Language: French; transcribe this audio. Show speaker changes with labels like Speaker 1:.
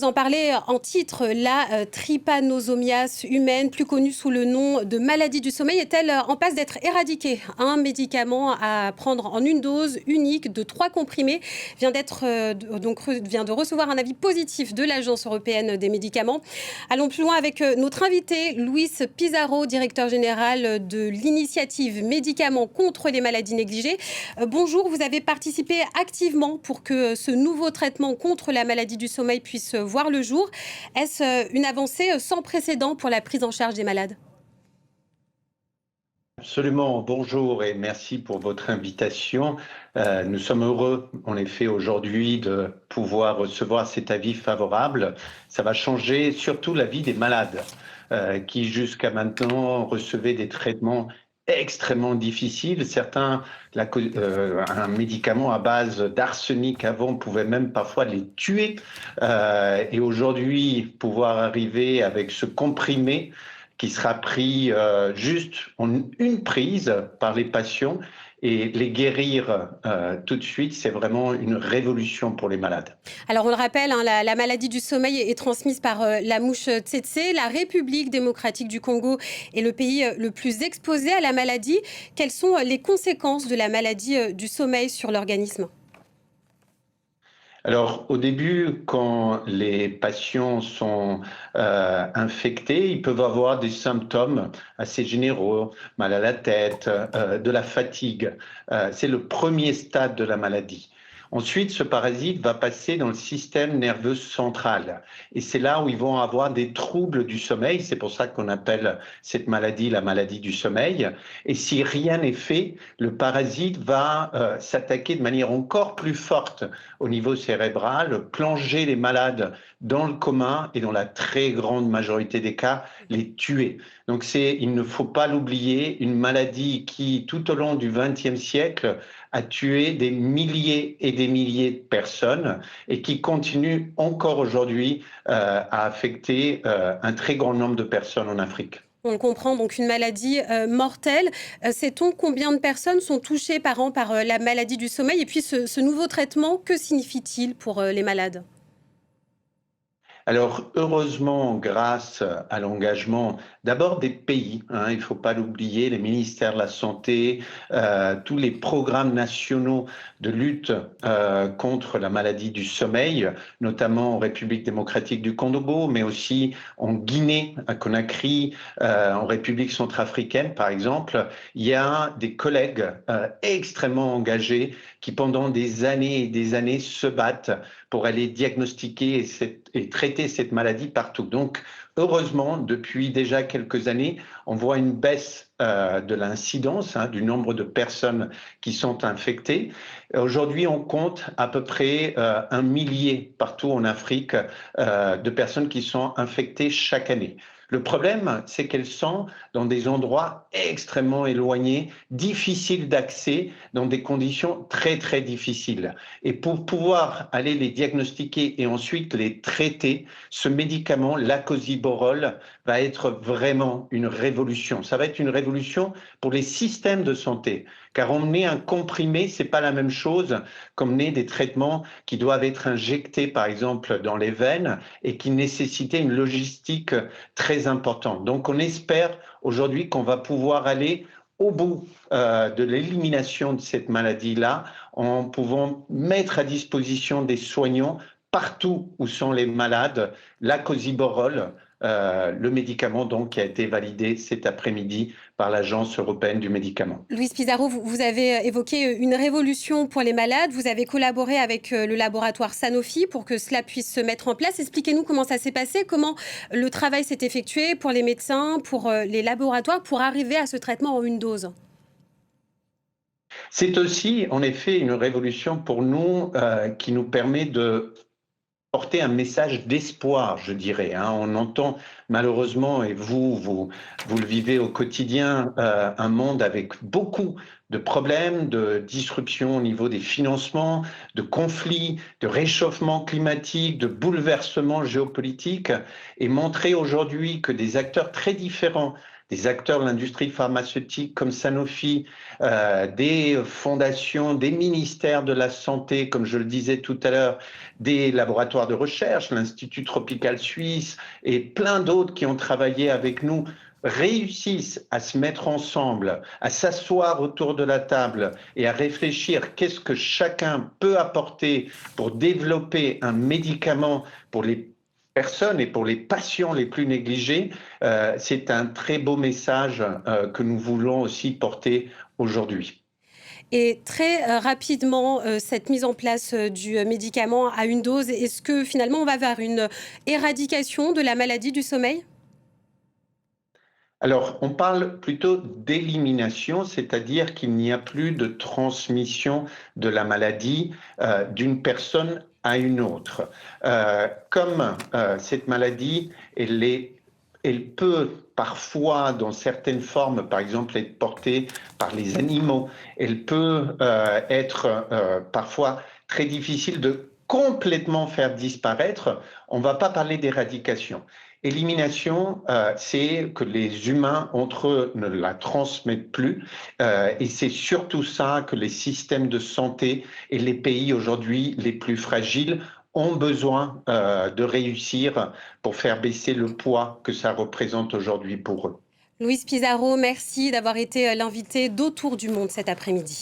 Speaker 1: Vous en parlez en titre, la trypanosomiase humaine, plus connue sous le nom de maladie du sommeil, est-elle en passe d'être éradiquée? Un médicament à prendre en une dose unique de 3 comprimés vient de recevoir un avis positif de l'Agence européenne des médicaments. Allons plus loin avec notre invité, Luis Pizarro, directeur général de l'initiative Médicaments contre les maladies négligées. Bonjour, vous avez participé activement pour que ce nouveau traitement contre la maladie du sommeil puisse voir le jour. Est-ce une avancée sans précédent pour la prise en charge des malades?
Speaker 2: Absolument, bonjour et merci pour votre invitation. Nous sommes heureux, en effet, aujourd'hui de pouvoir recevoir cet avis favorable. Ça va changer surtout la vie des malades qui jusqu'à maintenant recevaient des traitements extrêmement difficiles. Certains, un médicament à base d'arsenic avant pouvait même parfois les tuer. Et aujourd'hui, pouvoir arriver avec ce comprimé qui sera pris juste en une prise par les patients et les guérir tout de suite, c'est vraiment une révolution pour les malades.
Speaker 1: Alors on le rappelle, hein, la maladie du sommeil est transmise par la mouche tsetse. La République démocratique du Congo est le pays le plus exposé à la maladie. Quelles sont les conséquences de la maladie du sommeil sur l'organisme?
Speaker 2: Alors, au début, quand les patients sont infectés, ils peuvent avoir des symptômes assez généraux, mal à la tête, de la fatigue. C'est le premier stade de la maladie. Ensuite, ce parasite va passer dans le système nerveux central. Et c'est là où ils vont avoir des troubles du sommeil. C'est pour ça qu'on appelle cette maladie la maladie du sommeil. Et si rien n'est fait, le parasite va s'attaquer de manière encore plus forte au niveau cérébral, plonger les malades dans le coma et dans la très grande majorité des cas, les tuer. Donc il ne faut pas l'oublier, une maladie qui, tout au long du XXe siècle, a tué des milliers et des milliers de personnes et qui continue encore aujourd'hui à affecter un très grand nombre de personnes en Afrique.
Speaker 1: On le comprend, donc une maladie mortelle. Sait-on combien de personnes sont touchées par an par la maladie du sommeil? Et puis ce nouveau traitement, que signifie-t-il pour les malades?
Speaker 2: Alors, heureusement, grâce à l'engagement d'abord des pays, hein, il ne faut pas l'oublier, les ministères de la Santé, tous les programmes nationaux de lutte contre la maladie du sommeil, notamment en République démocratique du Congo, mais aussi en Guinée, à Conakry, en République centrafricaine, par exemple, il y a des collègues extrêmement engagés qui, pendant des années et des années, se battent pour aller diagnostiquer et traiter cette maladie partout. Donc, heureusement, depuis déjà quelques années, on voit une baisse de l'incidence, hein, du nombre de personnes qui sont infectées. Aujourd'hui, on compte à peu près 1 millier partout en Afrique de personnes qui sont infectées chaque année. Le problème, c'est qu'elles sont dans des endroits extrêmement éloignés, difficiles d'accès, dans des conditions très, très difficiles. Et pour pouvoir aller les diagnostiquer et ensuite les traiter, ce médicament, l'acosiborole, va être vraiment une révolution. Ça va être une révolution pour les systèmes de santé, car emmener un comprimé, c'est pas la même chose qu'emmener des traitements qui doivent être injectés, par exemple, dans les veines et qui nécessitaient une logistique très importante. Donc, on espère aujourd'hui qu'on va pouvoir aller au bout de l'élimination de cette maladie-là, en pouvant mettre à disposition des soignants partout où sont les malades, l'acosiborole, le médicament donc qui a été validé cet après-midi par l'Agence européenne du médicament.
Speaker 1: Luis Pizarro, vous avez évoqué une révolution pour les malades. Vous avez collaboré avec le laboratoire Sanofi pour que cela puisse se mettre en place. Expliquez-nous comment ça s'est passé, comment le travail s'est effectué pour les médecins, pour les laboratoires, pour arriver à ce traitement en une dose.
Speaker 2: C'est aussi, en effet, une révolution pour nous qui nous permet de porter un message d'espoir, je dirais. Hein. On entend malheureusement, et vous le vivez au quotidien, un monde avec beaucoup de problèmes, de disruptions au niveau des financements, de conflits, de réchauffement climatique, de bouleversements géopolitiques, et montrer aujourd'hui que des acteurs très différents des acteurs de l'industrie pharmaceutique comme Sanofi, des fondations, des ministères de la Santé, comme je le disais tout à l'heure, des laboratoires de recherche, l'Institut tropical suisse et plein d'autres qui ont travaillé avec nous réussissent à se mettre ensemble, à s'asseoir autour de la table et à réfléchir qu'est-ce que chacun peut apporter pour développer un médicament pour les personnes et pour les patients les plus négligés, c'est un très beau message que nous voulons aussi porter aujourd'hui.
Speaker 1: Et très rapidement, cette mise en place du médicament à une dose, est-ce que finalement on va vers une éradication de la maladie du sommeil?
Speaker 2: Alors, on parle plutôt d'élimination, c'est-à-dire qu'il n'y a plus de transmission de la maladie d'une personne à une autre. Comme cette maladie, elle peut parfois, dans certaines formes, par exemple, être portée par les animaux. Elle peut être parfois très difficile de complètement faire disparaître. On ne va pas parler d'éradication. Élimination, c'est que les humains entre eux ne la transmettent plus, et c'est surtout ça que les systèmes de santé et les pays aujourd'hui les plus fragiles ont besoin de réussir pour faire baisser le poids que ça représente aujourd'hui pour eux.
Speaker 1: Louise Pizarro, merci d'avoir été l'invitée d'Autour du monde cet après-midi.